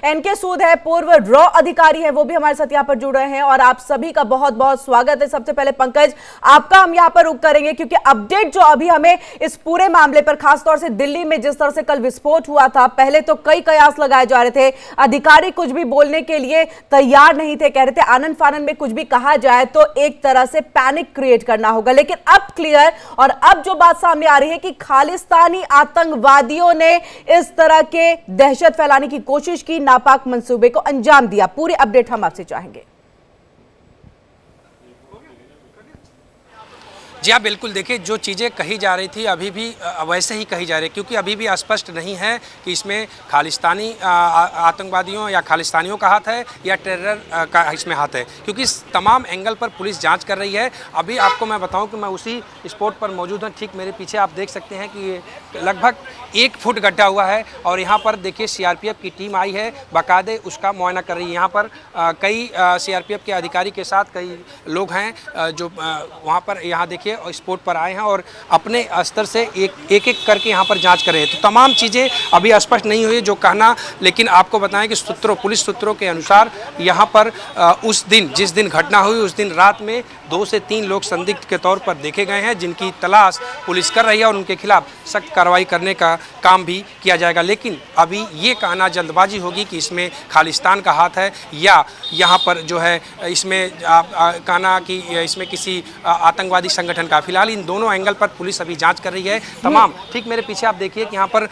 N K सूद है, पूर्व raw अधिकारी है, वो भी हमारे साथ यहाँ पर जुड़ रहे हैं और आप सभी का बहुत बहुत स्वागत है। सबसे पहले पंकज, आपका हम यहाँ पर रुख करेंगे क्योंकि अपडेट जो अभी हमें इस पूरे मामले पर, खासतौर से दिल्ली में जिस तरह से कल विस्फोट हुआ था, पहले तो कई कयास लगाए जा रहे थे, अधिकारी कुछ भी बोलने के लिए तैयार नहीं थे, कह रहे थे आनन फानन में कुछ भी कहा जाए तो एक तरह से पैनिक क्रिएट करना होगा। लेकिन अब क्लियर और अब जो बात सामने आ रही है कि खालिस्तानी आतंकवादियों ने इस तरह के दहशत फैलाने की कोशिश की, नापाक मंसूबे को अंजाम दिया। पूरी अपडेट हम आपसे चाहेंगे। जी हाँ, बिल्कुल। देखिए, जो चीज़ें कही जा रही थी अभी भी वैसे ही कही जा रही है, क्योंकि अभी भी स्पष्ट नहीं है कि इसमें खालिस्तानी आतंकवादियों या खालिस्तानियों का हाथ है या टेरर का इसमें हाथ है, क्योंकि इस तमाम एंगल पर पुलिस जांच कर रही है। अभी आपको मैं बताऊं कि मैं उसी स्पॉट पर मौजूद हूं। ठीक मेरे पीछे आप देख सकते हैं कि लगभग 1 फुट गड्ढा हुआ है और यहाँ पर देखिए सीआरपीएफ की टीम आई है, बाकायदे उसका मुआयना कर रही है। यहाँ पर कई सीआरपीएफ के अधिकारी के साथ कई लोग हैं जो वहाँ पर यहाँ देखिए स्पॉट पर आए हैं और अपने स्तर से एक करके यहाँ पर जांच कर रहे हैं। तो तमाम चीज़ें अभी स्पष्ट नहीं हुई जो कहना, लेकिन आपको बताएं कि पुलिस सूत्रों के अनुसार यहाँ पर उस दिन जिस दिन घटना हुई उस दिन रात में 2 से 3 लोग संदिग्ध के तौर पर देखे गए हैं, जिनकी तलाश पुलिस कर रही है और उनके खिलाफ सख्त कार्रवाई करने का काम भी किया जाएगा। लेकिन अभी ये कहना जल्दबाजी होगी कि इसमें खालिस्तान का हाथ है या यहाँ पर जो है इसमें कहना कि इसमें किसी आतंकवादी संगठन का। फिलहाल इन दोनों एंगल पर पुलिस अभी जांच कर रही है तमाम। ठीक मेरे पीछे आप देखिए कि यहाँ पर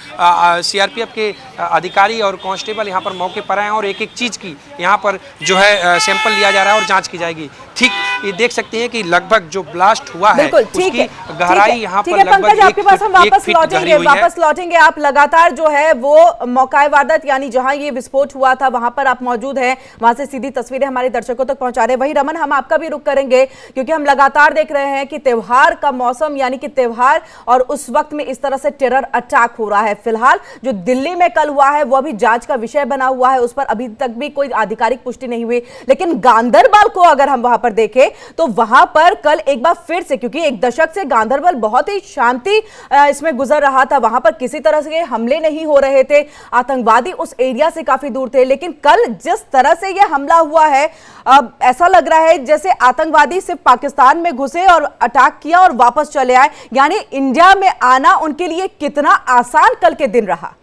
सीआरपीएफ के अधिकारी और कांस्टेबल यहाँ पर मौके पर आए हैं और एक एक चीज़ की यहाँ पर जो है सैंपल लिया जा रहा है और जांच की जाएगी। ठीक ये देख सकते हैं कि लगभग जो ब्लास्ट हुआ है उसकी गहराई यहाँ पर लगभग आपके पास हम वापस लौटेंगे। आप लगातार जो है वो मौका वारदात यानी जहां ये विस्फोट हुआ था वहां पर आप मौजूद हैं, वहां से सीधी तस्वीरें हमारे दर्शकों तक पहुंचा रहे हैं। वही रमन, हम आपका भी रुख करेंगे क्योंकि हम लगातार देख रहे हैं कि त्योहार का मौसम यानी कि त्योहार और उस वक्त में इस तरह से टेरर अटैक हो रहा है। फिलहाल जो दिल्ली में कल हुआ है वो अभी जांच का विषय बना हुआ है, उस पर अभी तक भी कोई आधिकारिक पुष्टि नहीं हुई। लेकिन गांधरबल को अगर हम वहां पर देखें तो वहां पर कल एक बार फिर से, क्योंकि एक दशक से गांधरबल बहुत ही शांति इसमें गुजर रहा था, वहां पर किसी तरह से हमले नहीं हो रहे थे, आतंकवादी उस एरिया से काफी दूर थे। लेकिन कल जिस तरह से यह हमला हुआ है, अब ऐसा लग रहा है जैसे आतंकवादी सिर्फ पाकिस्तान में घुसे और अटैक किया और वापस चले आए, यानी इंडिया में आना उनके लिए कितना आसान कल के दिन रहा।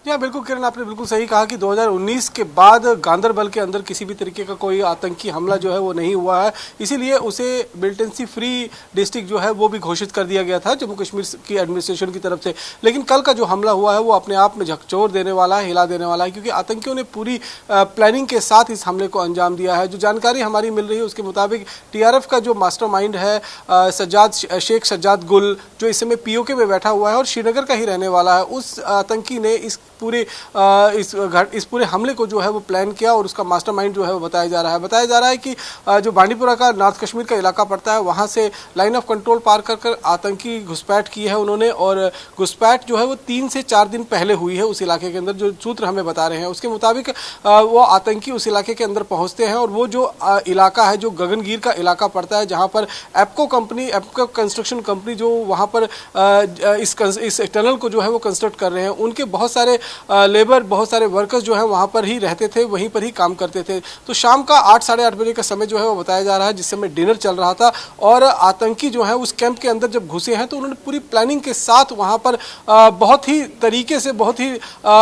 हाँ बिल्कुल किरण, आपने बिल्कुल सही कहा कि 2019 के बाद गांधरबल के अंदर किसी भी तरीके का कोई आतंकी हमला जो है वो नहीं हुआ है, इसीलिए उसे मिलिटेंसी फ्री डिस्ट्रिक्ट जो है वो भी घोषित कर दिया गया था जम्मू कश्मीर की एडमिनिस्ट्रेशन की तरफ से। लेकिन कल का जो हमला हुआ है वो अपने आप में झकझोर देने वाला है, हिला देने वाला है, क्योंकि आतंकियों ने पूरी प्लानिंग के साथ इस हमले को अंजाम दिया है। जो जानकारी हमारी मिल रही है उसके मुताबिक टीआरएफ का जो मास्टरमाइंड है शेख सज्जाद गुल, जो इस समय पीओके में बैठा हुआ है और श्रीनगर का ही रहने वाला है, उस आतंकी ने इस पूरे हमले को जो है वो प्लान किया और उसका मास्टरमाइंड जो है वो बताया जा रहा है कि जो बांडीपुरा का नॉर्थ कश्मीर का इलाका पड़ता है वहाँ से लाइन ऑफ कंट्रोल पार कर आतंकी घुसपैठ की है उन्होंने, और घुसपैठ जो है वो 3 से 4 दिन पहले हुई है उस इलाके के अंदर। जो सूत्र हमें बता रहे हैं उसके मुताबिक वो आतंकी उस इलाके के अंदर पहुँचते हैं और वो जो इलाका है जो गगनगीर का इलाका पड़ता है, जहाँ पर एप्को कंस्ट्रक्शन कंपनी जो वहाँ पर इस टनल को जो है वो कंस्ट्रक्ट कर रहे हैं, उनके बहुत सारे लेबर, बहुत सारे वर्कर्स जो है वहाँ पर ही रहते थे, वहीं पर ही काम करते थे। तो शाम का 8 साढ़े 8 बजे का समय जो है वो बताया जा रहा है, जिस समय डिनर चल रहा था और आतंकी जो है उस कैंप के अंदर जब घुसे हैं तो उन्होंने पूरी प्लानिंग के साथ वहाँ पर बहुत ही तरीके से, बहुत ही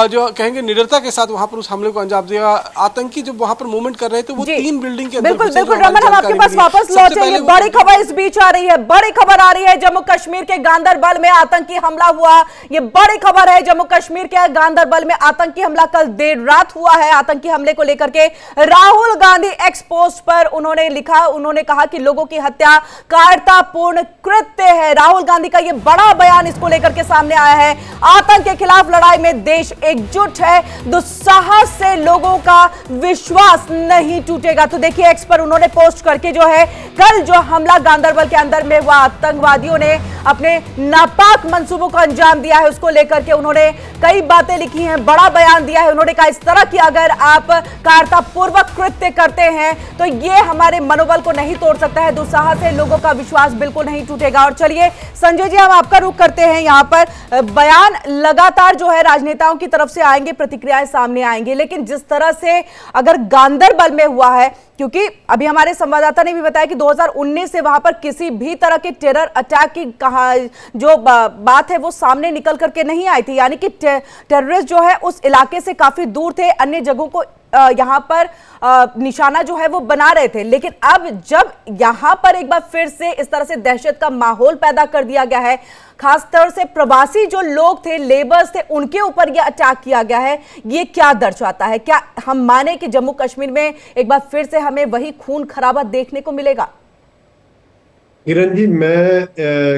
जो कहेंगे निडरता के साथ वहाँ पर उस हमले को अंजाम दिया। आतंकी जब वहाँ पर मूवमेंट कर रहे थे वो 3 बिल्डिंग के अंदर। बिल्कुल रमन, हम आपके पास वापस लौटेंगे। बड़ी खबर इस बीच आ रही है, बड़ी खबर आ रही है, जम्मू कश्मीर के गांधरबल में आतंकी हमला हुआ। ये बड़ी खबर है, जम्मू कश्मीर के गांधरबल में आतंकी हमला कल देर रात हुआ है। आतंकी हमले को लेकर के राहुल गांधी एक्स पोस्ट पर उन्होंने कहा कि लोगों की हत्या कायरतापूर्ण कृत्य है। राहुल गांधी का यह बड़ा बयान इसको लेकर के सामने आया है। आतंक के खिलाफ लड़ाई में देश एकजुट है, दुस्साहस से लोगों का विश्वास नहीं टूटेगा। तो देखिए एक्स पर उन्होंने पोस्ट करके जो है कल जो हमला गांधरबल के अंदर में हुआ, आतंकवादियों ने अपने नापाक मंसूबों को अंजाम दिया है, उसको लेकर के उन्होंने कई बातें लिखी हैं, बड़ा बयान दिया है। उन्होंने कहा इस तरह की अगर आप कायरतापूर्वक कृत्य करते हैं तो ये हमारे मनोबल को नहीं तोड़ सकता है, दुस्साहस से लोगों का विश्वास बिल्कुल नहीं टूटेगा। और चलिए संजय जी, हम आपका रुख करते हैं। यहाँ पर बयान लगातार जो है राजनेताओं की तरफ से आएंगे, प्रतिक्रियाएं सामने आएंगी, लेकिन जिस तरह से अगर गांदरबल में हुआ है, क्योंकि अभी हमारे संवाददाता ने भी बताया कि 2019 से वहां पर किसी भी तरह के टेरर अटैक की जो बात है वो सामने निकल करके नहीं आई थी, यानी कि टेररिस्ट जो है उस इलाके से काफी दूर थे, अन्य जगहों को यहां पर निशाना जो है वो बना रहे थे। लेकिन अब जब यहां पर एक बार फिर से इस तरह से दहशत का माहौल पैदा कर दिया गया है, खासतौर से प्रवासी जो लोग थे, लेबर्स थे, उनके ऊपर यह अटैक किया गया है, ये क्या दर्शाता है? क्या हम माने कि जम्मू कश्मीर में एक बार फिर से हमें वही खून खराबा देखने को मिलेगा? किरण जी, मैं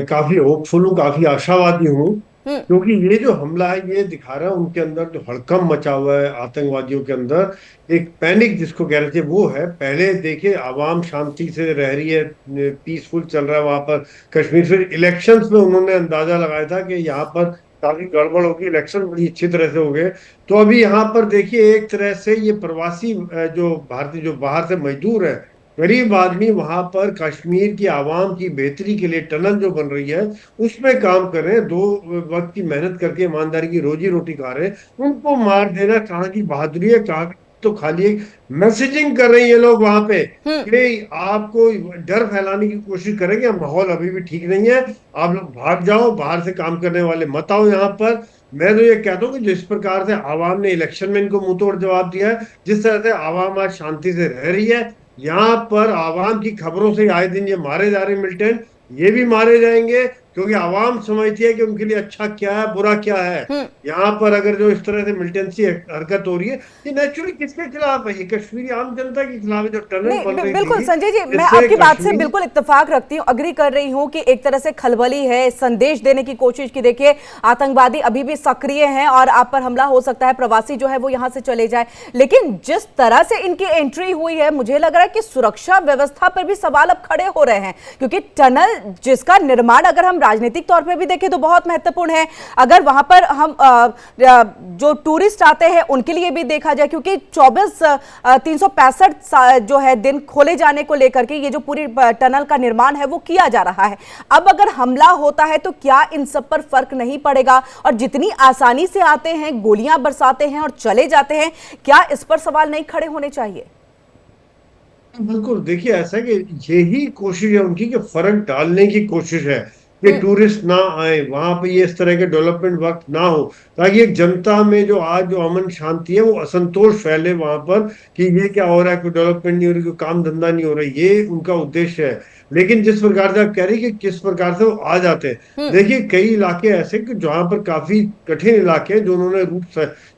काफी होपफुल हूँ, काफी आशावादी हूँ, क्योंकि ये जो हमला है ये दिखा रहा है उनके अंदर जो हड़कंप मचा हुआ है, आतंकवादियों के अंदर एक पैनिक जिसको कह रहे थे वो है। पहले देखिए आवाम शांति से रह रही है, पीसफुल चल रहा है वहां पर कश्मीर। फिर इलेक्शंस में उन्होंने अंदाजा लगाया था कि यहाँ पर काफी गड़बड़ होगी, इलेक्शन बड़ी अच्छी तरह से हो गए। तो अभी यहाँ पर देखिए एक तरह से ये प्रवासी जो भारतीय जो बाहर से मजदूर है, गरीब आदमी वहां पर कश्मीर की आवाम की बेहतरी के लिए टनल जो बन रही है उसमें काम कर रहे हैं, 2 वक्त की मेहनत करके ईमानदारी की रोजी रोटी खा रहे हैं, उनको मार देना कहाँ की बहादुरी है? कहाँ तो खाली एक मैसेजिंग कर रहे हैं ये लोग वहां पे कि आपको डर फैलाने की कोशिश करेंगे। माहौल अभी भी ठीक नहीं है, आप लोग भाग जाओ, बाहर से काम करने वाले मत आओ यहाँ पर। मैं तो ये कहता हूँ कि जिस प्रकार से आवाम ने इलेक्शन में इनको मुंह तोड़ जवाब दिया है, जिस तरह से आवाम आज शांति से रह रही है, यहाँ पर आवाम की खबरों से आए दिन ये मारे जा रहे मिलिटेंट, ये भी मारे जाएंगे, क्योंकि आवाम समझती है कि उनके लिए अच्छा क्या है बुरा क्या है। यहाँ पर अगर जो इस तरह से मिलिटेंसी हरकत हो रही है, ये नेचुरली किसके खिलाफ है? ये कश्मीरी आम जनता के खिलाफ है जो टनल बन रही है। बिल्कुल संजय जी, मैं आपकी बात से बिल्कुल इत्तेफाक रखती हूँ, अग्री कर रही हूँ कि एक तरह से खलबली है, संदेश देने की कोशिश की। देखिए आतंकवादी अभी भी सक्रिय हैं और आप पर हमला हो सकता है, प्रवासी जो है वो यहाँ से चले जाए, लेकिन जिस तरह से इनकी एंट्री हुई है मुझे लग रहा है कि सुरक्षा व्यवस्था पर भी सवाल अब खड़े हो रहे हैं, क्योंकि टनल जिसका निर्माण अगर हम राजनीतिक तौर पे भी देखें तो बहुत महत्वपूर्ण है। अगर वहां पर हम जो टूरिस्ट आते हैं उनके लिए भी देखा जाए, क्योंकि 365 जो है दिन खोले जाने को लेकर के ये जो पूरी टनल का निर्माण है वो किया जा रहा है। अब अगर हमला होता है तो क्या इन सब पर फर्क नहीं पड़ेगा? और जितनी आसानी से आते हैं, गोलियां बरसाते हैं और चले जाते हैं, क्या इस पर सवाल नहीं खड़े होने चाहिए? बिल्कुल, देखिए ऐसा कि यही कोशिश है उनकी कि फर्क डालने की कोशिश है कि टूरिस्ट ना आए वहां पे, ये इस तरह के डेवलपमेंट वर्क ना हो, ताकि एक जनता में जो आज जो अमन शांति है वो असंतोष फैले वहां पर कि ये क्या हो रहा है, कोई डेवलपमेंट नहीं हो रही, कोई काम धंधा नहीं हो रहा है। ये उनका उद्देश्य है। लेकिन जिस प्रकार से आप कह रही कि किस प्रकार से वो आ जाते हैं, देखिए कई इलाके ऐसे कि जहाँ पर काफी कठिन इलाके हैं जो उन्होंने रूट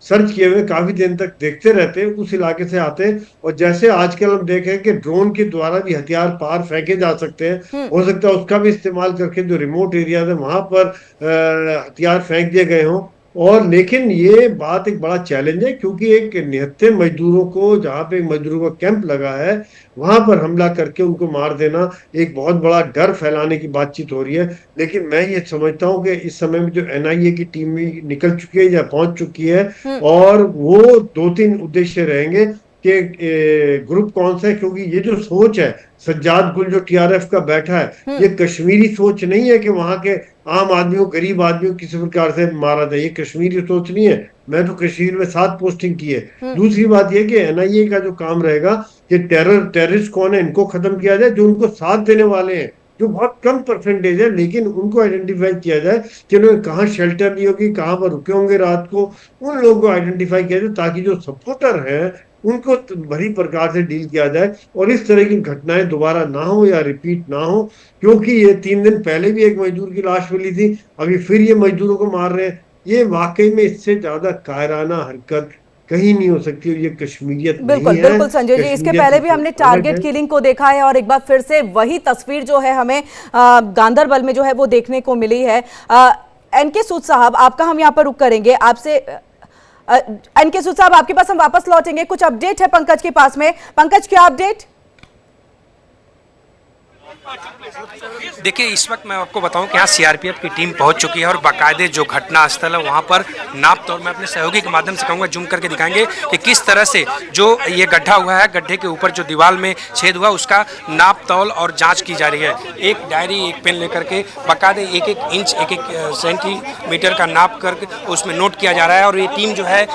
सर्च किए हुए काफी दिन तक देखते रहते हैं, उस इलाके से आते हैं। और जैसे आजकल हम देख रहे हैं कि ड्रोन के द्वारा भी हथियार पार फेंके जा सकते हैं, हो सकता है उसका भी इस्तेमाल करके जो रिमोट एरिया है वहां पर हथियार फेंक दिए गए हों। और लेकिन ये बात एक बड़ा चैलेंज है, क्योंकि एक निहत्थे मजदूरों को, जहाँ पे मजदूरों का कैंप लगा है, वहां पर हमला करके उनको मार देना एक बहुत बड़ा डर फैलाने की बातचीत हो रही है। लेकिन मैं ये समझता हूँ कि इस समय में जो NIA की टीम भी निकल चुकी है या पहुंच चुकी है, और वो 2-3 उद्देश्य रहेंगे कि ग्रुप कौन सा है, क्योंकि ये जो सोच है सज्जाद गुल जो TRF का बैठा है, ये कश्मीरी सोच नहीं है कि वहां के आम आदमियों, गरीब आदमियों किसी प्रकार से मारा जाए, ये कश्मीरी सोच नहीं है। मैं तो कश्मीर में 7 पोस्टिंग की है। दूसरी बात यह कि NIA का जो काम रहेगा कि टेररिस्ट कौन है इनको खत्म किया जाए, जो उनको साथ देने वाले हैं जो बहुत कम परसेंटेज है, लेकिन उनको आइडेंटिफाई किया जाए कि उन्होंने कहाँ शेल्टर ली होगी, कहाँ पर रुके होंगे रात को, उन लोगों को आइडेंटिफाई किया जाए, ताकि जो सपोर्टर है उनको भली प्रकार से डील किया जाए और इस तरह की घटनाएं दोबारा ना हो या रिपीट ना हो। क्योंकि ये 3 दिन पहले भी एक मजदूर की लाश मिली थी, अभी फिर ये मजदूरों को मार रहे हैं। ये वाकई में इससे ज्यादा कायराना हरकत कहीं नहीं हो सकती, और ये कश्मीरियत बिल्कुल नहीं है। बिल्कुल संजय जी, इसके पहले भी हमने टारगेट किलिंग को देखा है और एक बार फिर से वही तस्वीर जो है हमें गांदरबल में जो है वो देखने को मिली है। NK सूद साहब, आपका हम यहाँ पर रुक करेंगे आपसे। NK सूद साहब, आपके पास हम वापस लौटेंगे। कुछ अपडेट है पंकज के पास में। पंकज, क्या अपडेट? देखिए, इस वक्त मैं आपको बताऊं कि यहाँ सीआरपीएफ की टीम पहुंच चुकी है और बाकायदे जो घटना स्थल है वहां पर नाप तोल, मैं अपने सहयोगी के माध्यम से कहूँगा जूम करके दिखाएंगे कि किस तरह से जो ये गड्ढा हुआ है, गड्ढे के ऊपर जो दीवार में छेद हुआ उसका नाप तोल और जांच की जा रही है। एक डायरी, एक पेन लेकर के बाकायदे एक एक इंच, एक एक सेंटीमीटर का नाप करके उसमें नोट किया जा रहा है। और ये टीम जो है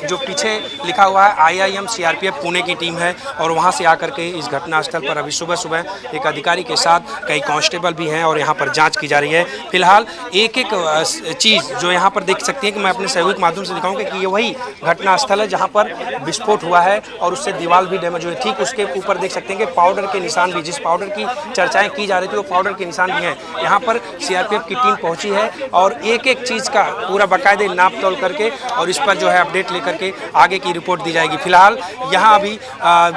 जो पीछे लिखा हुआ है IIM सीआरपीएफ पुणे की टीम है और वहाँ से आकर के इस घटना स्थल पर अभी सुबह सुबह एक अधिकारी के साथ कई कांस्टेबल भी हैं और यहाँ पर जांच की जा रही है। फिलहाल एक एक चीज़ जो यहाँ पर देख सकती हैं कि मैं अपने सहयोग के माध्यम से दिखाऊंगा कि ये वही घटना स्थल है जहाँ पर विस्फोट हुआ है और उससे दीवार भी डैमेज हुई। ठीक उसके ऊपर देख सकते हैं कि पाउडर के निशान भी, जिस पाउडर की चर्चाएं की जा रही थी वो पाउडर के निशान भी हैं। यहाँ पर सीआरपीएफ की टीम पहुँची है और एक एक चीज़ का पूरा बाकायदे नाप तोल करके और इस पर जो है अपडेट लेकर के आगे की रिपोर्ट दी जाएगी। फिलहाल यहाँ अभी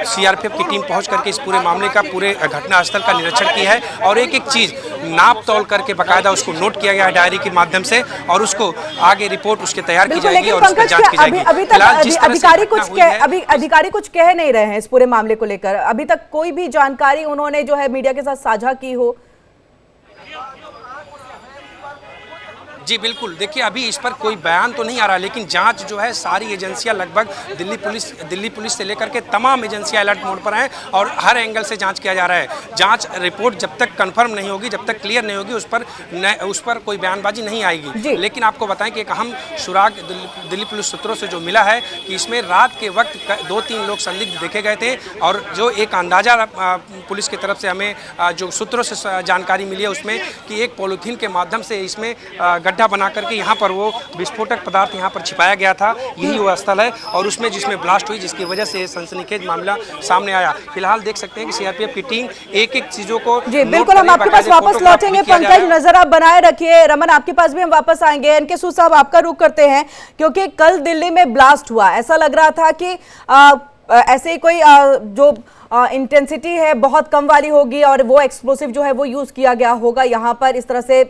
सीआरपीएफ की टीम पहुँच करके इस पूरे मामले का, पूरे घटना स्थल का निरीक्षण की है और एक एक चीज़ नाप तोल करके बाकायदा उसको नोट किया गया है डायरी के माध्यम से और उसको आगे रिपोर्ट उसके तैयार की जाएगी और उस पर जांच की जाएगी। अभी तक अधिकारी कुछ कह नहीं रहे हैं इस पूरे मामले को लेकर। अभी तक कोई भी जानकारी उन्होंने जो है मीडिया के साथ साझा की हो? जी बिल्कुल, देखिए अभी इस पर कोई बयान तो नहीं आ रहा, लेकिन जांच जो है सारी एजेंसियां लगभग दिल्ली पुलिस से लेकर के तमाम एजेंसियां अलर्ट मोड पर हैं और हर एंगल से जांच किया जा रहा है। जांच रिपोर्ट जब तक कंफर्म नहीं होगी, जब तक क्लियर नहीं होगी, उस पर कोई बयानबाजी नहीं आएगी। लेकिन आपको बताएं कि एक अहम सुराग दिल्ली पुलिस सूत्रों से जो मिला है कि इसमें रात के वक्त 2-3 लोग संदिग्ध देखे गए थे और जो एक अंदाजा पुलिस की तरफ से हमें जो सूत्रों से जानकारी मिली है उसमें कि एक पॉलीथीन के माध्यम से इसमें गड्ढा बना करके यहाँ पर वो विस्फोटक पदार्थ यहाँ पर छिपाया गया था। यही वो स्थल है और उसमें जिसमें ब्लास्ट हुई, जिसकी वजह से सनसनीखेज मामला सामने आया। फिलहाल देख सकते हैं कि सीआरपीएफ की टीम एक एक चीजों को जी बिल्कुल, हम आपके पास वापस लौटेंगे। पंकज, नजर आप बनाए रखिए। रमन, आपके पास भी हम वापस आएंगे। एनके सूद साहब, आपका रुख करते हैं क्योंकि कल दिल्ली में ब्लास्ट हुआ, ऐसा लग रहा था कि ऐसे कोई जो इंटेंसिटी है बहुत कम वाली होगी और वो एक्सप्लोसिव जो है वो यूज किया गया होगा यहाँ पर इस तरह से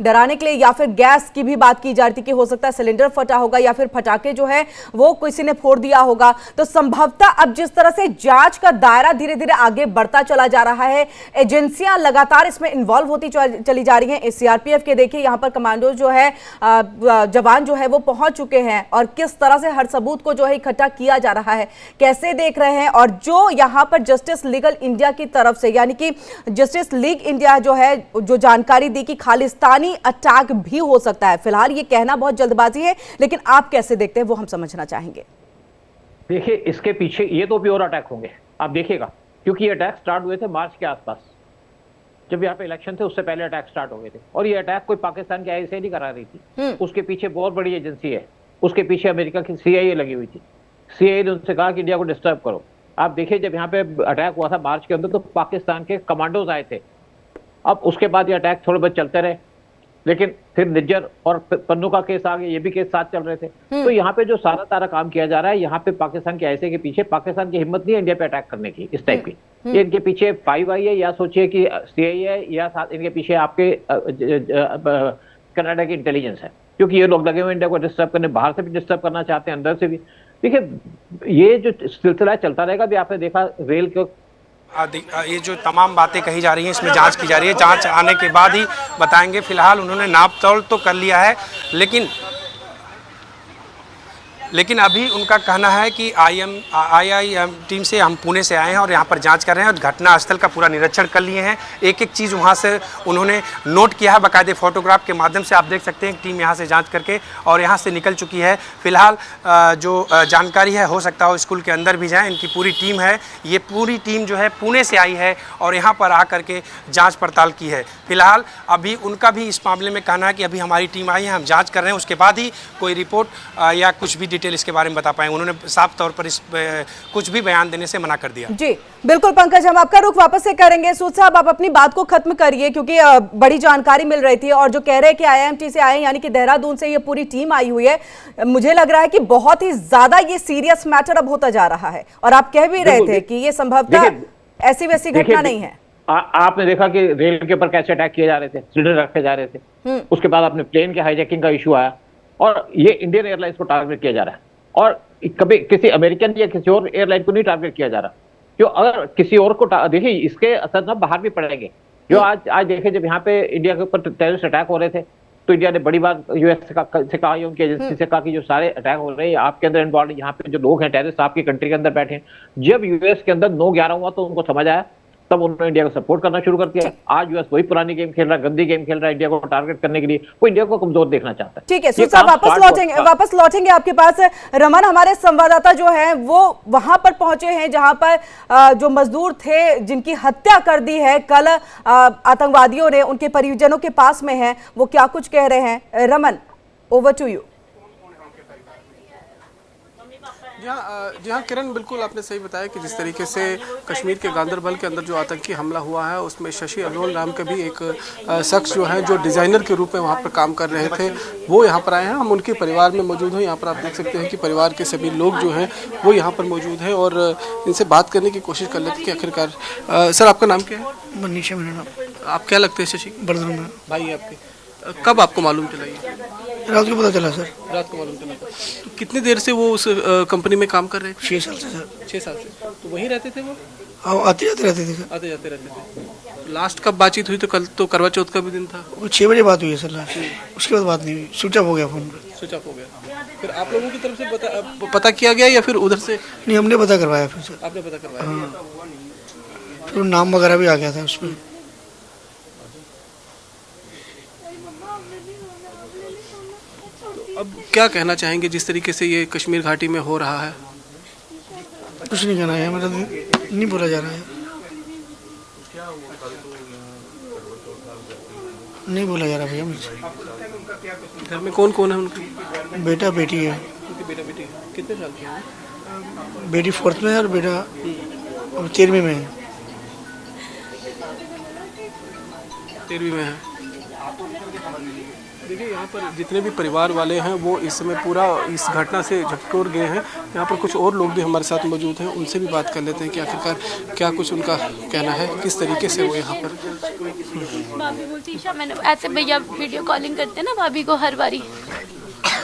डराने के लिए, या फिर गैस की भी बात की जा रही थी कि हो सकता है सिलेंडर फटा होगा या फिर पटाखे जो है वो किसी ने फोड़ दिया होगा। तो संभवतः अब जिस तरह से जांच का दायरा धीरे धीरे आगे बढ़ता चला जा रहा है, एजेंसियां लगातार इसमें इन्वॉल्व होती चली जा रही हैं। सीआरपीएफ के देखिए यहाँ पर कमांडो जो है, जवान जो है वो पहुंच चुके हैं और किस तरह से हर सबूत को जो है इकट्ठा किया जा रहा है, कैसे देख रहे हैं। और जो यहाँ पर जस्टिस लीगल इंडिया की तरफ से, यानी कि जस्टिस लीग इंडिया जो है, जो जानकारी दी कि खालिस्तानी अटैक भी हो सकता है। फिलहाल ये कहना बहुत जल्दबाजी है, लेकिन आप कैसे देखते हैं वो हम समझना चाहेंगे। देखिए, इसके पीछे ये तो भी और अटैक होंगे, आप देखिएगा, क्योंकि ये अटैक स्टार्ट हुए थे मार्च के आसपास, जब यहाँ पे इलेक्शन थे उससे पहले अटैक स्टार्ट हो गए थे। और ये अटैक कोई पाकिस्तान की आईएसआई नहीं करा रही थी, उसके पीछे बहुत बड़ी एजेंसी है, उसके पीछे अमेरिका की CIA लगी हुई थी। CIA ने उनसे कहा कि इंडिया को डिस्टर्ब करो। आप देखिए, जब यहाँ पे अटैक हुआ था मार्च के अंदर तो पाकिस्तान के कमांडोज आए थे। अब उसके बाद ये अटैक थोड़े बहुत चलते रहे, लेकिन फिर निज्जर और पन्नू का केस आ गया, ये भी केस साथ चल रहे थे। तो यहाँ पे जो सारा तारा काम किया जा रहा है, यहाँ पे पाकिस्तान के ऐसे के पीछे, पाकिस्तान की हिम्मत नहीं है इंडिया पे अटैक करने की इस टाइप की। ये इनके पीछे 5I है, या सोचिए कि CIA है, या साथ इनके पीछे आपके कनाडा की इंटेलिजेंस है, क्योंकि ये लोग लगे हुए इंडिया को डिस्टर्ब करने, बाहर से भी डिस्टर्ब करना चाहते हैं, अंदर से भी। देखिए, ये जो सिलसिला चलता रहेगा। भी आपने देखा रेल के, ये जो तमाम बातें कही जा रही हैं इसमें जांच की जा रही है, जांच आने के बाद ही बताएंगे। फिलहाल उन्होंने नाप तोल तो कर लिया है, लेकिन अभी उनका कहना है कि IIM टीम से हम पुणे से आए हैं और यहाँ पर जांच कर रहे हैं और घटना स्थल का पूरा निरीक्षण कर लिए हैं। एक एक चीज़ वहाँ से उन्होंने नोट किया है बाकायदे फोटोग्राफ के माध्यम से। आप देख सकते हैं टीम यहाँ से जांच करके और यहाँ से निकल चुकी है। फिलहाल जो जानकारी है, हो सकता हो स्कूल के अंदर भी जाएँ, इनकी पूरी टीम है, ये पूरी टीम जो है पुणे से आई है और यहाँ पर आकर के जाँच पड़ताल की है। फिलहाल अभी उनका भी इस मामले में कहना है कि अभी हमारी टीम आई है, हम जाँच कर रहे हैं, उसके बाद ही कोई रिपोर्ट या कुछ भी डिटेल इसके बारे में बता पाएंगे। उन्होंने साफ तौर पर इस कुछ भी बयान देने से मना कर दिया। जी बिल्कुल पंकज, हम आपका रुख वापस से करेंगे। सूद साहब, आप अपनी बात को खत्म करिए क्योंकि बड़ी जानकारी मिल रही थी और जो कह रहे हैं कि IIMT से आए, यानी कि देहरादून से ये पूरी टीम आई हुई है, मुझे लग रहा है कि बहुत ही ज्यादा ये सीरियस मैटर अब होता जा रहा है और आप कह भी रहे थे कि ये संभवतः ऐसी वैसी घटना नहीं है। आपने देखा कि रेल के ऊपर कैसे अटैक किए जा रहे थे, सिलेंडर रखे जा रहे थे, उसके बाद आपने प्लेन के हाईजैकिंग का इशू आया और ये इंडियन एयरलाइंस को टारगेट किया जा रहा है और कभी किसी अमेरिकन या किसी और एयरलाइन को नहीं टारगेट किया जा रहा। जो अगर किसी और को देखिए इसके असर ना बाहर भी पड़ेंगे। जो आज देखिए जब यहाँ पे इंडिया के ऊपर टेररिस्ट अटैक हो रहे थे तो इंडिया ने बड़ी बात यूएस से कहा, उनकी एजेंसी से कहा कि जो सारे अटैक हो रहे हैं आपके अंदर इन्वॉल्व, यहाँ पे जो लोग हैं टेररिस्ट आपकी कंट्री के अंदर बैठे हैं। जब यूएस के अंदर 9/11 हुआ तो उनको समझ आया, तब उन्होंने इंडिया को सपोर्ट करना शुरू कर दिया। आज यूएस वही पुरानी गेम खेल रहा है, गंदी गेम खेल रहा है इंडिया को टारगेट करने के लिए। वो इंडिया को कमजोर देखना चाहता है। ठीक है सूद साहब, वापस लौटेंगे आपके पास। रमन, हमारे संवाददाता जो है वो वहां पर पहुंचे हैं जहां पर जो मजदूर थे जिनकी हत्या कर दी है कल आतंकवादियों ने, उनके परिजनों के पास में है, वो क्या कुछ कह रहे हैं। Raman, over to you. जी हाँ किरण, बिल्कुल आपने सही बताया कि जिस तरीके से कश्मीर के गांदरबल के अंदर जो आतंकी हमला हुआ है उसमें शशि अलोल नाम के भी एक शख्स जो है जो डिज़ाइनर के रूप में वहाँ पर काम कर रहे थे वो यहाँ पर आए हैं। हम उनके परिवार में मौजूद हैं। यहाँ पर आप देख सकते हैं कि परिवार के सभी लोग जो हैं वो यहाँ पर मौजूद हैं और इनसे बात करने की कोशिश कर लेते हैं कि आखिरकार। सर, आपका नाम क्या है? मनीषा मेरा नाम। आप क्या लगते हैं शशि? बर्दन में भाई है आपके। कब आपको मालूम चला ये? रात को पता चला सर। रात को मालूम चला। तो कितने देर से वो उस कंपनी में काम कर रहे थे? 6 साल से सर। 6 साल से। तो वहीं रहते थे वो? हाँ, आते जाते रहते थे सर। आते जाते रहते थे। लास्ट कब बातचीत हुई? तो कल तो करवा चौथ का भी दिन था। वो 6 बजे बात हुई है सर लास्ट। उसके बाद बात नहीं हुई, स्विच ऑफ हो गया फ़ोन पर। स्विच ऑफ हो गया। फिर आप लोगों की तरफ से पता किया गया या फिर उधर से? नहीं, हमने पता करवाया फिर सर। आपने पता करवाया? हाँ, फिर नाम वगैरह भी आ गया था उस पर। अब क्या कहना चाहेंगे जिस तरीके से ये कश्मीर घाटी में हो रहा है? कुछ नहीं कहना है, मेरा नहीं बोला जा रहा है, नहीं बोला जा रहा भैया मुझसे। घर में कौन कौन है उनके? बेटा बेटी है। उनके बेटा बेटी है। कितने साल के हैं? बेटी 4th में है और बेटा 13वीं में है। 13वीं में है। देखिए यहाँ पर जितने भी परिवार वाले हैं वो इस समय पूरा इस घटना से झकझोर गए हैं। यहाँ पर कुछ और लोग भी हमारे साथ मौजूद हैं, उनसे भी बात कर लेते हैं कि आखिरकार क्या कुछ उनका कहना है, किस तरीके से वो यहाँ पर। भाभी बोलती मैंने ऐसे भैया वीडियो कॉलिंग करते हैं ना भाभी को हर बारी,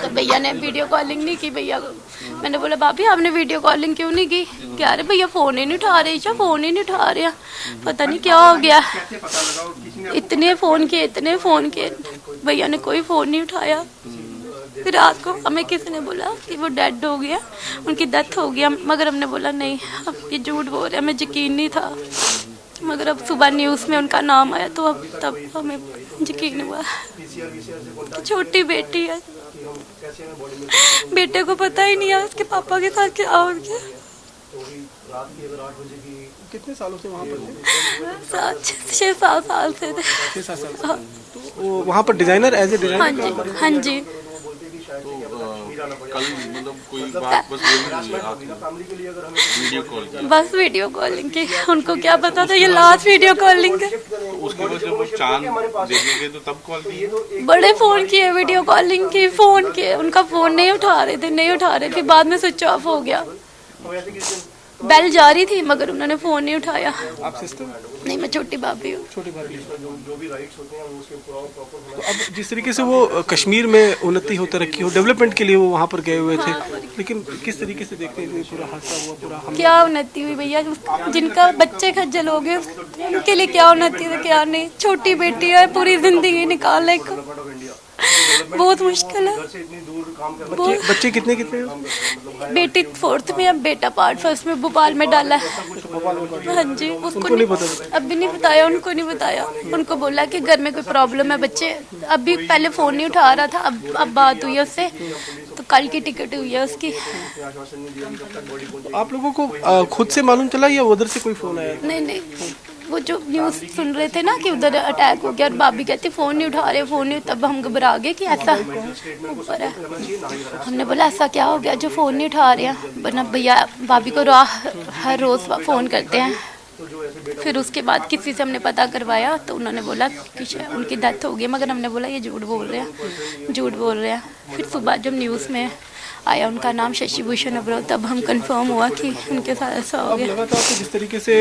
तो भैया ने वीडियो कॉलिंग नहीं की भैया को। मैंने बोला भाभी आपने वीडियो कॉलिंग क्यों नहीं की? कह रहे भैया फ़ोन ही नहीं उठा रहे, ईशा फ़ोन ही नहीं उठा रहे, पता नहीं क्या हो गया। इतने फ़ोन किए भैया ने कोई फ़ोन नहीं उठाया। फिर रात को हमें किसी ने बोला कि वो डेड हो गया, उनकी डेथ हो गया, मगर हमने बोला नहीं अब ये झूठ बोल रहे, हमें यकीन नहीं था। मगर अब सुबह न्यूज़ में उनका नाम आया तो अब तब हमें यकीन हुआ। छोटी बेटी है, बेटे को पता ही नहीं है उसके पापा के साथ क्या हो गया। कितने सालों से वहाँ पर थे? 6-7 साल से थे। 6-7 साल से। तो वहाँ पर डिजाइनर एज ए डिजाइनर? हाँ जी। कल मतलब कोई बात बस वीडियो कॉलिंग की, उनको क्या पता था ये लास्ट वीडियो कॉलिंग है। उसके बाद जब वो चांद देखेंगे तो तब कॉल की? बड़े फोन किए, वीडियो कॉलिंग की, फोन किए, उनका फोन नहीं उठा रहे थे, बाद में स्विच ऑफ हो गया। बेल जा रही थी मगर उन्होंने फोन नहीं उठाया। आप सिस्टर? नहीं, मैं छोटी भाभी हूँ। छोटी भाभी। तो अब जिस तरीके से वो कश्मीर में उन्नति हो, तरक्की हो, डेवलपमेंट के लिए वो वहाँ पर गए हुए थे, लेकिन किस तरीके से देखते हैं पूरा हादसा हुआ, पूरा हमला? क्या उन्नति हुई भैया? जिनका बच्चे खज्जल हो गए उनके लिए क्या उन्नति है क्या नहीं। छोटी बेटी है, पूरी जिंदगी निकालने को बहुत मुश्किल है। बच्चे कितने हैं? बेटी 4th में है, बेटा पार्ट 1st में भोपाल में डाला है। हाँ जी, उसको नहीं पता, अभी नहीं बताया, उनको नहीं बताया। उनको बोला कि घर में कोई प्रॉब्लम है, बच्चे अभी पहले फ़ोन नहीं उठा रहा था, अब बात हुई है उससे, तो कल की टिकट हुई है उसकी। आप लोगों को खुद से मालूम चला या उधर से कोई फ़ोन आया? नहीं, वो जो न्यूज़ सुन रहे थे ना कि उधर अटैक हो गया और भाभी कहती फ़ोन नहीं उठा रहे, फ़ोन नहीं, तब हम घबरा गए कि ऐसा ऊपर है। हमने बोला ऐसा क्या हो गया जो फ़ोन नहीं उठा रहे हैं, वरना भैया भाभी को हर रोज़ फ़ोन करते हैं। फिर उसके बाद किसी से हमने पता करवाया तो उन्होंने बोला कि उनकी डेथ हो गई, मगर हमने बोला ये झूठ बोल रहे हैं। फिर सुबह जब न्यूज़ में आया उनका नाम शशि भूषण अग्रवाल, तब हम कंफर्म हुआ कि उनके साथ ऐसा हो गया। लगातार तो जिस तरीके से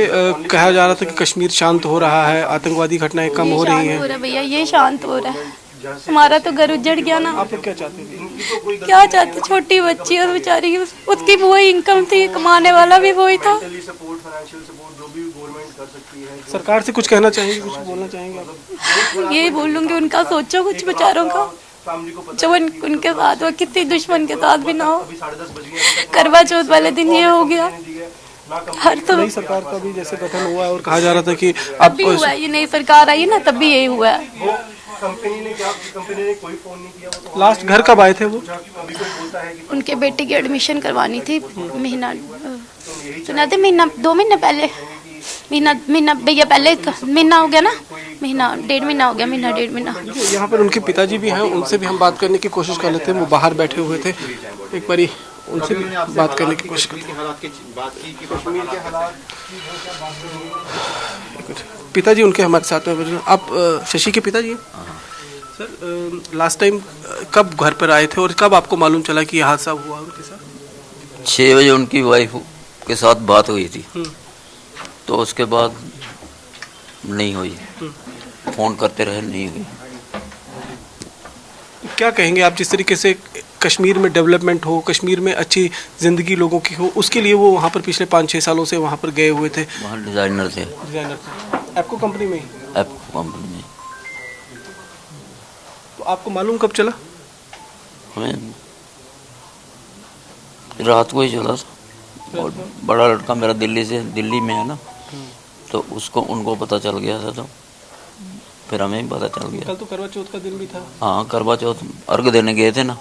कहा जा रहा था कि कश्मीर शांत हो रहा है, आतंकवादी घटनाएं कम हो रही हैं, भैया ये शांत हो रहा है। हमारा तो घर उजड़ गया ना। आप लोग क्या चाहते थे? क्या चाहते, छोटी बच्ची और बेचारी उसकी वही इनकम थी, कमाने वाला भी वही था। सरकार से कुछ कहना चाहेंगे, कुछ बोलना चाहेंगे आप? यही बोलूंगी, उनका सोचो कुछ बेचारों का, जो उनके साथ हो, किसी दुश्मन के साथ भी ना हो। करवा चौथ वाले दिन ये हो गया। हर तो नई सरकार का भी जैसे गठन हुआ है और कहा जा रहा था कि अब भी हुआ है, ये नई सरकार आई है ना, तब भी यही हुआ है। लास्ट घर कब आए थे वो? उनके बेटे की एडमिशन करवानी थी, महीना सुना थे, महीना 2 महीने पहले, महीना भैया पहले महीना हो गया ना, महीना 1.5 महीना हो गया, महीना 1.5 महीना। यहाँ पर उनके पिताजी भी हैं, उनसे भी हम बात करने की कोशिश कर लेते हैं। वो बाहर बैठे हुए थे, एक बारी उनसे भी बात करने की कोशिश करते हैं। पिताजी उनके हमारे साथ में। आप शशि के पिताजी हैं? सर, लास्ट टाइम कब घर पर आए थे और कब आपको मालूम चला कि यह हादसा हुआ उनके साथ? 6 बजे उनकी वाइफ के साथ बात हुई थी, तो उसके बाद नहीं हुई, फोन करते रहे, नहीं हुई। क्या कहेंगे आप, जिस तरीके से कश्मीर में डेवलपमेंट हो, कश्मीर में अच्छी ज़िंदगी लोगों की हो, उसके लिए वो वहाँ पर पिछले 5-6 सालों से वहाँ पर गए हुए थे? वहाँ डिज़ाइनर थे, आपको कंपनी में ही? आपको कंपनी में। तो आपको मालूम कब चला? हमें रात को ही चला था, और बड़ा लड़का मेरा दिल्ली में है ना, तो उनको पता चल गया था, तो फिर हमें भी पता चल गया। कल तो करवा चौथ का दिन भी था। हाँ, करवा चौथ अर्घ देने गए थे ना,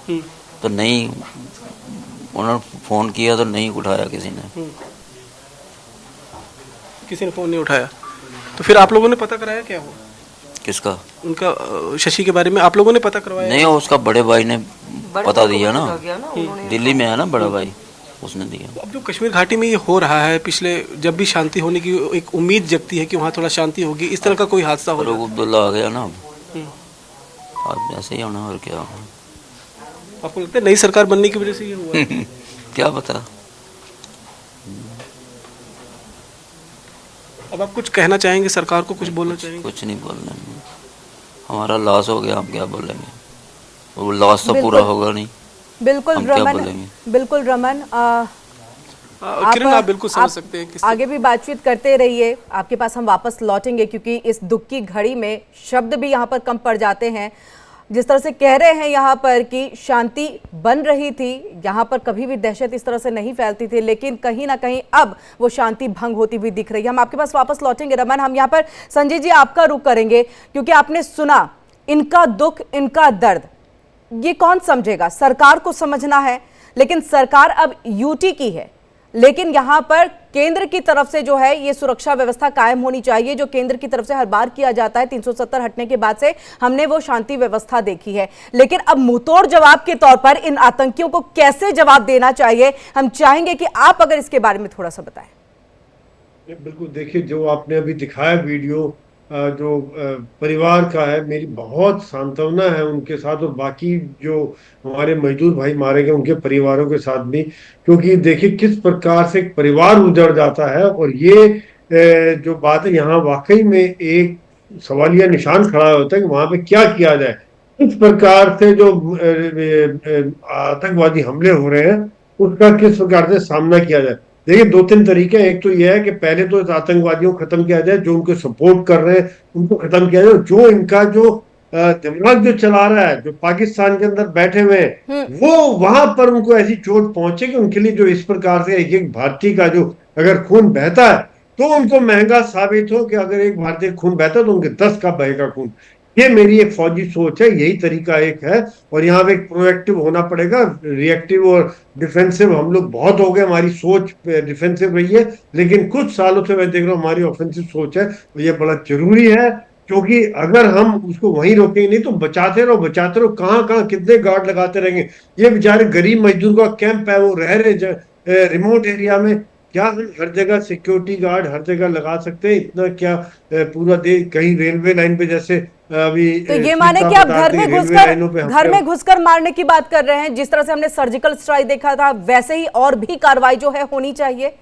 तो नहीं, उन्होंने फ़ोन किया तो नहीं उठाया किसी ने फ़ोन नहीं उठाया। तो फिर आप लोगों ने पता कराया क्या हुआ? किसका? उनका, शशि के बारे में आप लोगों ने पता करवाया? नहीं, उसका बड़े भाई ने पता दिया ना, दिल्ली में है ना बड़ा भाई, उसने दिया। अब जो कश्मीर घाटी में ये हो रहा है, पिछले जब भी शांति होने की एक उम्मीद जगती है कि वहाँ थोड़ा शांति होगी, इस तरह का कोई हादसा हो? अब्दुल्ला आ गया ना, अब ऐसे ही होना, और क्या होना। आपको लगता है नई सरकार बनने की वजह से ये हुआ है? क्या पता। अब आप कुछ कहना चाहेंगे सरकार को, कुछ बोलना चाहेंगे? कुछ नहीं बोलना, हमारा लॉस हो गया, हम क्या बोलेंगे, वो लॉस तो पूरा होगा नहीं। बिल्कुल रमन, बिल्कुल रमन, किरण, आप बिल्कुल समझ सकते हैं। आगे भी बातचीत करते रहिए, आपके पास हम वापस लौटेंगे, क्योंकि इस दुख की घड़ी में शब्द भी यहाँ पर कम पड़ जाते हैं। जिस तरह से कह रहे हैं यहाँ पर कि शांति बन रही थी, यहाँ पर कभी भी दहशत इस तरह से नहीं फैलती थी, लेकिन कहीं ना कहीं अब वो शांति भंग होती हुई दिख रही है। हम आपके पास वापस लौटेंगे रमन। हम यहाँ पर संजय जी आपका रुख करेंगे, क्योंकि आपने सुना इनका दुख, इनका दर्द, ये कौन समझेगा? सरकार को समझना है, लेकिन सरकार अब यूटी की है, लेकिन यहां पर केंद्र की तरफ से जो है ये सुरक्षा व्यवस्था कायम होनी चाहिए, जो केंद्र की तरफ से हर बार किया जाता है। 370 हटने के बाद से हमने वो शांति व्यवस्था देखी है, लेकिन अब मुंहतोड़ जवाब के तौर पर इन आतंकियों को कैसे जवाब देना चाहिए, हम चाहेंगे कि आप अगर इसके बारे में थोड़ा सा बताएं। बिल्कुल, देखिए, जो आपने अभी दिखाया वीडियो, जो परिवार का है, मेरी बहुत सांत्वना है उनके साथ, और बाकी जो हमारे मजदूर भाई मारे गए उनके परिवारों के साथ भी, क्योंकि देखिए किस प्रकार से एक परिवार उजड़ जाता है। और ये जो बात है, यहाँ वाकई में एक सवालिया निशान खड़ा होता है कि वहां पे क्या किया जाए। इस प्रकार से जो आतंकवादी हमले हो रहे हैं, उसका किस प्रकार से सामना किया जाए। देखिए, 2-3 तरीके हैं। एक तो यह है कि पहले तो इस आतंकवादियों को खत्म किया जाए, जो उनको सपोर्ट कर रहे हैं उनको खत्म किया जाए। जो इनका जो दिमाग जो चला रहा है, जो पाकिस्तान के अंदर बैठे हुए हैं, वो वहां पर उनको ऐसी चोट पहुंचे कि उनके लिए जो इस प्रकार से एक भारतीय का जो अगर खून बहता है तो उनको महंगा साबित हो कि अगर एक भारतीय खून बहता है तो उनके 10 का बहेगा खून। ये मेरी एक फौजी सोच है, यही तरीका एक है। और यहाँ पे एक प्रोएक्टिव होना पड़ेगा, रिएक्टिव और डिफेंसिव हम लोग बहुत हो गए, हमारी सोच डिफेंसिव रही है, लेकिन कुछ सालों से मैं देख रहा हूँ हमारी ऑफेंसिव सोच है, और ये बड़ा जरूरी है। क्योंकि अगर हम उसको वहीं रोकेंगे नहीं तो बचाते रहो, कहाँ कहाँ कितने गार्ड लगाते रहेंगे। ये बेचारे गरीब मजदूर का कैंप है, वो रह रहे रिमोट एरिया में, क्या हम हर जगह सिक्योरिटी गार्ड हर जगह लगा सकते हैं? इतना क्या पूरा देश, कहीं रेलवे लाइन पे जैसे अभी, तो ये माने कि आप घर में घुसकर मारने की बात कर रहे हैं? जिस तरह से हमने सर्जिकल स्ट्राइक देखा था, वैसे ही और भी कार्रवाई जो है होनी चाहिए।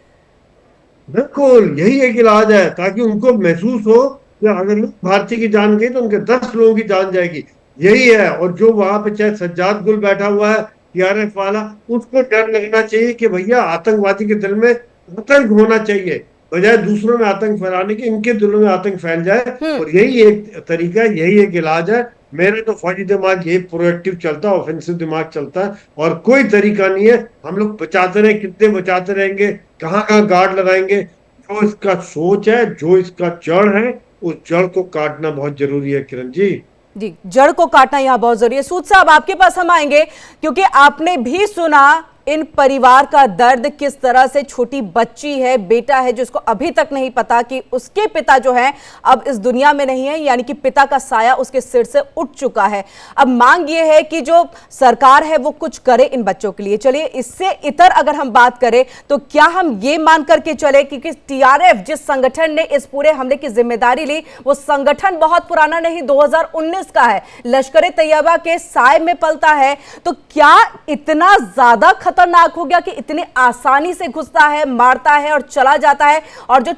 बिल्कुल, यही एक इलाज है, ताकि उनको महसूस हो कि अगर भारतीय की जान गई तो उनके 10 लोगों की जान जाएगी। यही है। और जो वहां पे चाहे सज्जाद गुल बैठा हुआ है टीआरएफ वाला, उसको डर लगना चाहिए कि भैया आतंकवादी के दिल में आतंक होना चाहिए, बजाय दूसरों में आतंक फैलाने के इनके दिलों में आतंक फैल जाए। और यही एक तरीका है, यही एक इलाज है। मेरे तो फौजी दिमाग यही प्रोएक्टिव चलता है, ऑफेंसिव दिमाग चलता है, और कोई तरीका नहीं है। हम लोग बचाते रहे, कितने बचाते रहेंगे, कहाँ कहाँ गार्ड लगाएंगे। जो इसका सोच है, जो इसका जड़ है, उस जड़ को काटना बहुत जरूरी है किरण जी। जी, जड़ को काटना यहां बहुत जरूरी है। सूद साहब, आपके पास हम आएंगे क्योंकि आपने भी सुना इन परिवार का दर्द, किस तरह से छोटी बच्ची है, बेटा है, जिसको अभी तक नहीं पता कि उसके पिता जो है अब इस दुनिया में नहीं है, यानी कि पिता का साया उसके सिर से उठ चुका है। अब मांग ये है कि जो सरकार है वो कुछ करे इन बच्चों के लिए। चलिए, इससे इतर अगर हम बात करें तो क्या हम ये मान करके चले कि टीआरएफ जिस संगठन ने इस पूरे हमले की जिम्मेदारी ली, वो संगठन बहुत पुराना नहीं, 2019 का है, लश्कर तैयबा के साए में पलता है, तो क्या इतना ज्यादा खतरनाक हो गया कि इतनी आसानी से घुसता है, मारता है और चला जाता है? और जो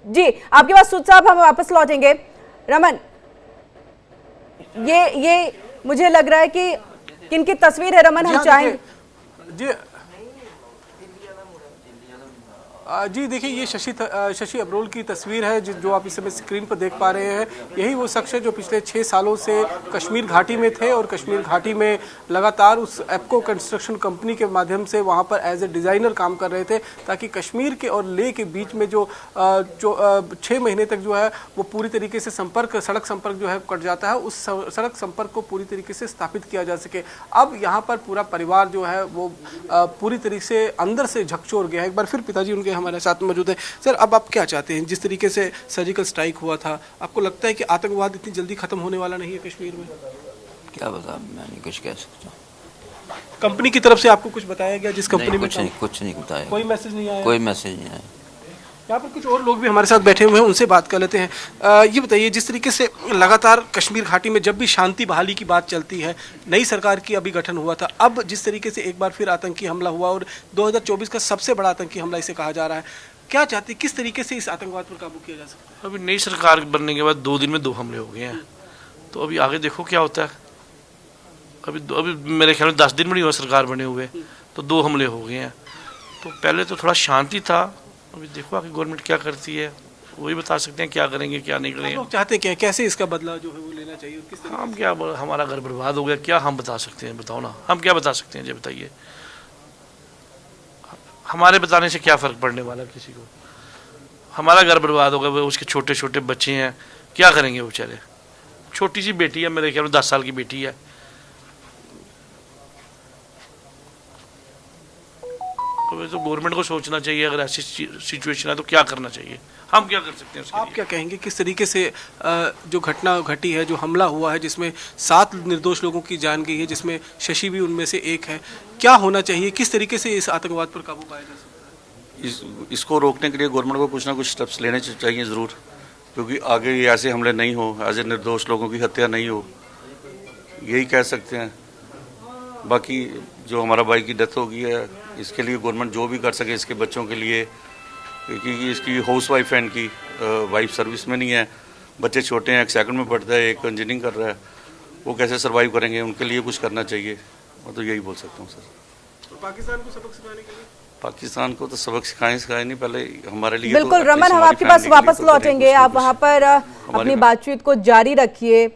जी आपके पास सूद साहब, हम वापस लौटेंगे। रमन, ये मुझे लग रहा है कि किनकी तस्वीर है रमन, हम चाहेंगे जी देखिए, ये शशि अबरोल की तस्वीर है जो आप इस समय स्क्रीन पर देख पा रहे हैं। यही वो शख्स है जो पिछले 6 सालों से कश्मीर घाटी में थे और कश्मीर घाटी में लगातार उस एप्को कंस्ट्रक्शन कंपनी के माध्यम से वहाँ पर एज ए डिज़ाइनर काम कर रहे थे, ताकि कश्मीर के और लेह के बीच में जो 6 महीने तक जो है वो पूरी तरीके से सड़क संपर्क जो है कट जाता है, उस सड़क संपर्क को पूरी तरीके से स्थापित किया जा सके। अब यहाँ पर पूरा परिवार जो है वो पूरी तरीके से अंदर से झकझोर गया है। एक बार फिर पिताजी उनके हमारे साथ मौजूद है। सर, अब आप क्या चाहते हैं? जिस तरीके से सर्जिकल स्ट्राइक हुआ था, आपको लगता है कि आतंकवाद इतनी जल्दी खत्म होने वाला नहीं है कश्मीर में? क्या बता, मैं नहीं कुछ कह सकता। कंपनी की तरफ से आपको कुछ बताया गया? जिस कंपनी में कुछ नहीं बताया, कोई मैसेज नहीं आया? कोई मैसेज नहीं आया। यहाँ पर कुछ और लोग भी हमारे साथ बैठे हुए हैं, उनसे बात कर लेते हैं। ये बताइए, जिस तरीके से लगातार कश्मीर घाटी में जब भी शांति बहाली की बात चलती है, नई सरकार की अभी गठन हुआ था, अब जिस तरीके से एक बार फिर आतंकी हमला हुआ और 2024 का सबसे बड़ा आतंकी हमला इसे कहा जा रहा है, क्या चाहते, किस तरीके से इस आतंकवाद पर काबू किया जा सकता है? अभी नई सरकार बनने के बाद 2 दिन में 2 हमले हो गए हैं, तो अभी आगे देखो क्या होता है। अभी मेरे ख्याल में 10 दिन में नहीं हुआ सरकार बने हुए, तो 2 हमले हो गए हैं। तो पहले तो थोड़ा शांति था, अभी देखो आगे गवर्नमेंट क्या करती है, वही बता सकते हैं क्या करेंगे क्या नहीं करेंगे। लोग चाहते क्या, कैसे इसका बदला जो है वो लेना चाहिए? किस हम क्या, हमारा घर बर्बाद हो गया, क्या हम बता सकते हैं? बताओ ना, हम क्या बता सकते हैं? ये बताइए, हमारे बताने से क्या फ़र्क पड़ने वाला किसी को? हमारा घर बर्बाद हो गया, वो उसके छोटे छोटे बच्चे हैं, क्या करेंगे वो बेचारे? छोटी सी बेटी है, मेरे ख्याल में 10 साल की बेटी है। तो गवर्नमेंट को सोचना चाहिए, अगर ऐसी सिचुएशन है तो क्या करना चाहिए, हम क्या कर सकते हैं उसके लिए? आप क्या कहेंगे, किस तरीके से जो घटना घटी है, जो हमला हुआ है, जिसमें 7 निर्दोष लोगों की जान गई है, जिसमें शशि भी उनमें से एक है, क्या होना चाहिए, किस तरीके से इस आतंकवाद पर काबू पाया जा सकता है? इसको रोकने के लिए गवर्नमेंट को कुछ ना कुछ स्टेप्स लेने चाहिए ज़रूर, क्योंकि आगे ये ऐसे हमले नहीं हो, ऐसे निर्दोष लोगों की हत्या नहीं हो, यही कह सकते हैं। बाकी जो हमारा भाई की डेथ हो गई है, इसके लिए गवर्नमेंट जो भी कर सके इसके बच्चों के लिए, क्योंकि इसकी हाउस वाइफ है, इनकी वाइफ सर्विस में नहीं है, बच्चे छोटे हैं, एक सेकंड में पढ़ता है, एक इंजीनियरिंग कर रहा है, वो कैसे सर्वाइव करेंगे? उनके लिए कुछ करना चाहिए, मैं तो यही बोल सकता हूँ सर। पाकिस्तान को सबक सिखाने के लिए, पाकिस्तान को तो सबक सिखाए नहीं, पहले हमारे लिए। बिल्कुल रमन, हम आपके पास वापस लौटेंगे, आप वहां पर अपनी बातचीत को जारी रखिए।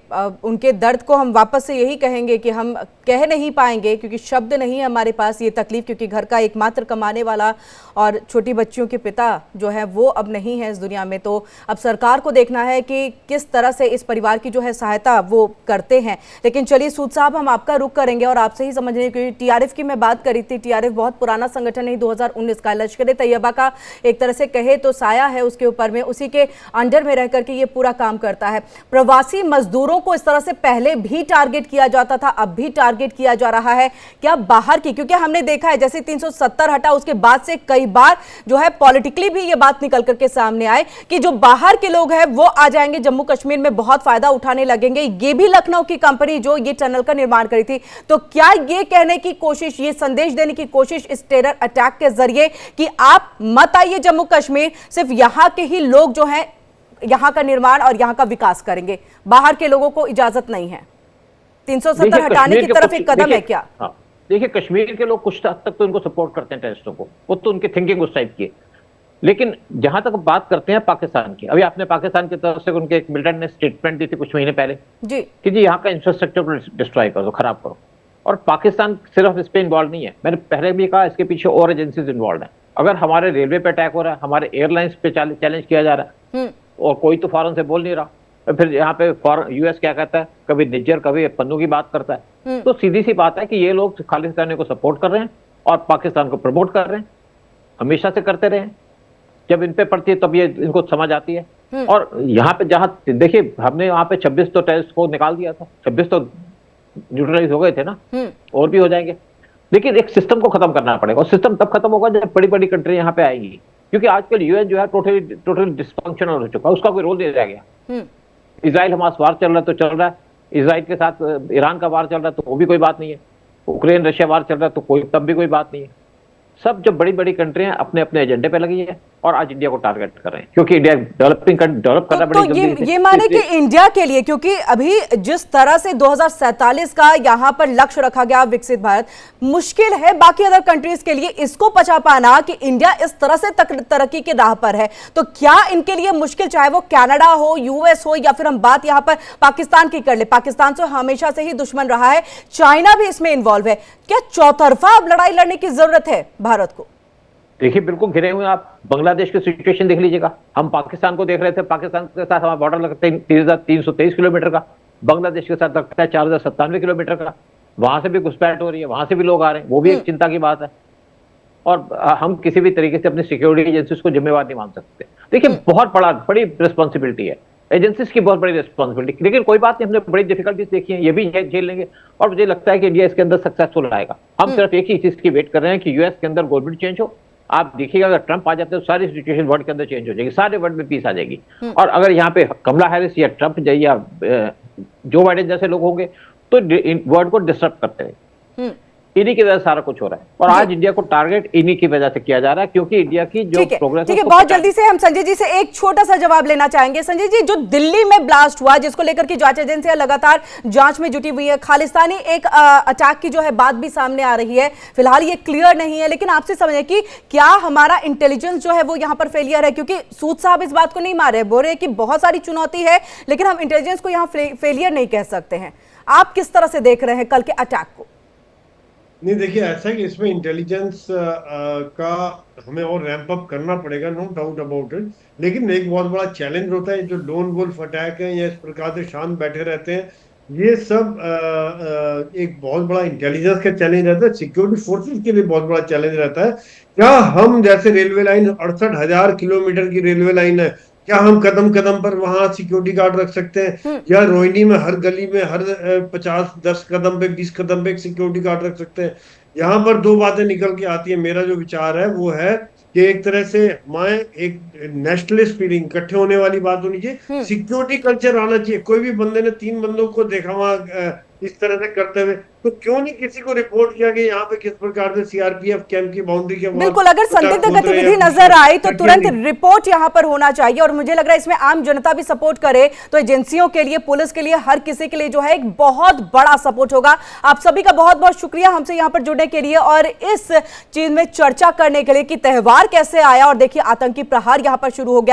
उनके दर्द को हम वापस से यही कहेंगे कि हम कह नहीं पाएंगे क्योंकि शब्द नहीं है हमारे पास, ये तकलीफ, क्योंकि घर का एकमात्र कमाने वाला और छोटी बच्चियों के पिता जो है वो अब नहीं है इस दुनिया में। तो अब सरकार को देखना है कि किस तरह से इस परिवार की जो है सहायता वो करते हैं। लेकिन चलिए सूद साहब, हम आपका रुख करेंगे और आपसे ही समझने, क्योंकि टीआरएफ की मैं बात करी थी, टीआरएफ बहुत पुराना संगठन नहीं, 2019 का, लश्कर तैयबा का एक तरह से कहे तो साया है उसके ऊपर में, उसी के अंडर में रह करके ये पूरा काम करता है। प्रवासी मजदूरों को इस तरह से पहले भी टारगेट किया जाता था, अब भी टारगेट किया जा रहा है क्या बाहर की? क्योंकि हमने देखा है जैसे 370 हटा, उसके बाद से कई बार जो है पॉलिटिकली भी ये बात निकल करके सामने आए कि जो बाहर के लोग हैं वो आ जाएंगे जम्मू कश्मीर में, बहुत फायदा उठाने लगेंगे। ये भी लखनऊ की कंपनी जो ये टनल का निर्माण करी थी। तो क्या ये कहने की कोशिश, ये संदेश देने की कोशिश इस टेरर अटैक के जरिए कि आप मत आइए जम्मू कश्मीर, सिर्फ यहां के ही लोग जो हैं यहां का निर्माण और यहां का विकास करेंगे, बाहर के लोगों को इजाजत नहीं है? 370 हटाने की तरफ एक कदम है क्या? हाँ, देखिए कश्मीर के लोग कुछ हद तक तो इनको सपोर्ट करते हैं टेररिस्टों को, वो तो उनकी थिंकिंग उस टाइप की है। लेकिन जहां तक बात करते हैं पाकिस्तान की, अभी आपने पाकिस्तान की तरफ से उनके एक मिलिटेंट ने स्टेटमेंट दी थी कुछ महीने पहले जी कि जी यहाँ का इंफ्रास्ट्रक्चर को डिस्ट्रॉय कर दो, खराब करो। और पाकिस्तान सिर्फ इस पे इन्वॉल्व नहीं है, मैंने पहले भी कहा इसके पीछे और एजेंसीज इन्वॉल्व है। अगर हमारे रेलवे पे अटैक हो रहा है, हमारे एयरलाइंस पे चैलेंज किया जा रहा है और कोई तो फौरन से बोल नहीं रहा, फिर यहाँ पे यूएस क्या कहता है, कभी निज्जर कभी पन्नू की बात करता है। तो सीधी सी बात है कि ये लोग खालिस्तानी को सपोर्ट कर रहे हैं और पाकिस्तान को प्रमोट कर रहे हैं, हमेशा से करते रहे हैं। जब इन पे पड़ती है तब ये इनको समझ आती है। और यहाँ पे जहां देखिए हमने यहाँ पे 26 तो टेररिस्ट को निकाल दिया था, 26 तो न्यूट्रलाइज हो गए थे ना, और भी हो जाएंगे। लेकिन एक सिस्टम को खत्म करना पड़ेगा और सिस्टम तब खत्म होगा जब बड़ी बड़ी कंट्री यहाँ पे आएंगी, क्योंकि आजकल यूएन जो है टोटली डिस्फंक्शनल हो चुका है, उसका कोई रोल नहीं रह गया। इजराइल हमास वार चल रहा है तो चल रहा है, इजराइल के साथ ईरान का वार चल रहा है तो वो भी कोई बात नहीं है, यूक्रेन रशिया वार चल रहा है तो कोई तब भी कोई बात नहीं है। सब जब बड़ी बड़ी कंट्रियां अपने अपने एजेंडे पे लगी है और आज इंडिया को टारगेट कर रहे हैं, क्योंकि इंडिया डेवलप करना बड़ी जल्दी ये माने कि इंडिया के लिए, क्योंकि अभी जिस तरह से 2047 का यहाँ पर लक्ष्य रखा गया विकसित भारत, मुश्किल है बाकी अदर कंट्रीज के लिए इसको पचा पाना कि इंडिया इस तरह से तरक्की की राह पर है। तो क्या इनके लिए मुश्किल, चाहे वो कनाडा हो, यूएस हो, या फिर हम बात यहाँ पर पाकिस्तान की कर ले, पाकिस्तान से हमेशा से ही दुश्मन रहा है, चाइना भी इसमें इन्वॉल्व है, क्या चौतरफा अब लड़ाई लड़ने की जरूरत है भारत को? देखिए बिल्कुल घिरे हुए आप बांग्लादेश की सिचुएशन देख लीजिएगा, हम पाकिस्तान को देख रहे थे, पाकिस्तान के साथ हमारा बॉर्डर लगता है 3323 किलोमीटर का, बांग्लादेश के साथ लगता है 4097 किलोमीटर का, वहां से भी घुसपैठ हो रही है, वहां से भी लोग आ रहे हैं, वो भी एक चिंता की बात है। और हम किसी भी तरीके से अपनी सिक्योरिटी एजेंसीज को जिम्मेवार नहीं मान सकते। देखिए बहुत बड़ी रिस्पॉन्सिबिलिटी है एजेंसीज की, बहुत बड़ी रिस्पॉन्सिबिलिटी, लेकिन कोई बात नहीं, हमने बड़ी डिफिकल्टीज देखी है, ये भी झेल लेंगे और मुझे लगता है कि इंडिया इसके अंदर सक्सेसफुल आएगा। हम सिर्फ एक ही चीज की वेट कर रहे हैं कि यूएस के अंदर गवर्नमेंट चेंज हो। आप देखिएगा अगर ट्रंप आ जाते हैं तो सारी सिचुएशन वर्ल्ड के अंदर चेंज हो जाएगी, सारे वर्ल्ड में पीस आ जाएगी। और अगर यहाँ पे कमला हैरिस या ट्रंप या जो बाइडेन जैसे लोग होंगे तो वर्ल्ड को डिस्टर्ब करते हैं, इन्हीं की वजह से सारा कुछ हो रहा है। और आज इंडिया को टारगेट इन्हीं की वजह से किया जा रहा है, क्योंकि इंडिया की जो प्रोग्रेस है। बहुत जल्दी से हम संजय जी से एक छोटा सा जवाब लेना चाहेंगे। संजय जी, जो दिल्ली में ब्लास्ट हुआ, जिसको लेकर की जांच एजेंसियां लगातार जांच में जुटी हुई है, खालिस्तानी एक अटैक की जो है बात भी सामने आ रही है, फिलहाल ये क्लियर नहीं है, लेकिन आपसे समझे कि क्या हमारा इंटेलिजेंस जो है वो यहाँ पर फेलियर है? क्योंकि सूद साहब इस बात को नहीं मार रहे, बोल रहे कि बहुत सारी चुनौती है, लेकिन हम इंटेलिजेंस को यहाँ फेलियर नहीं कह सकते हैं। आप किस तरह से देख रहे हैं कल के अटैक को? नहीं, देखिए ऐसा है कि इसमें इंटेलिजेंस का हमें और रैंप अप करना पड़ेगा, नो डाउट अबाउट इट। लेकिन एक बहुत बड़ा चैलेंज होता है, जो लोन वुल्फ अटैक है या इस प्रकार से शांत बैठे रहते हैं, ये सब एक बहुत बड़ा इंटेलिजेंस का चैलेंज रहता है, सिक्योरिटी फोर्सेस के लिए बहुत बड़ा चैलेंज रहता है। क्या हम जैसे रेलवे लाइन 68,000 किलोमीटर की रेलवे लाइन है, क्या हम कदम कदम पर वहां सिक्योरिटी गार्ड रख सकते हैं? या रोहिणी में हर गली में हर 10 कदम पे 20 कदम पे एक सिक्योरिटी गार्ड रख सकते हैं? यहाँ पर दो बातें निकल के आती है। मेरा जो विचार है वो है कि एक तरह से मैं एक नेशनलिस्ट फीलिंग, इकट्ठे होने वाली बात होनी चाहिए, सिक्योरिटी कल्चर आना चाहिए। कोई भी बंदे ने 3 बंदों को देखा वहां इस तरह से करते हुए, तो क्यों नहीं किसी को रिपोर्ट किया कि यहाँ पे किस प्रकार से सीआरपीएफ कैंप की बाउंड्री के बिल्कुल, अगर संदिग्ध गतिविधि नजर आई तो तुरंत रिपोर्ट यहाँ पर होना चाहिए। और मुझे लग रहा है इसमें आम जनता भी सपोर्ट करे तो एजेंसियों के लिए, पुलिस के लिए, हर किसी के लिए जो है एक बहुत बड़ा सपोर्ट होगा। आप सभी का बहुत बहुत शुक्रिया हमसे यहाँ पर जुड़ने के लिए और इस चीज में चर्चा करने के लिए कि त्योहार कैसे आया। और देखिए आतंकी प्रहार यहाँ पर शुरू हो गया है।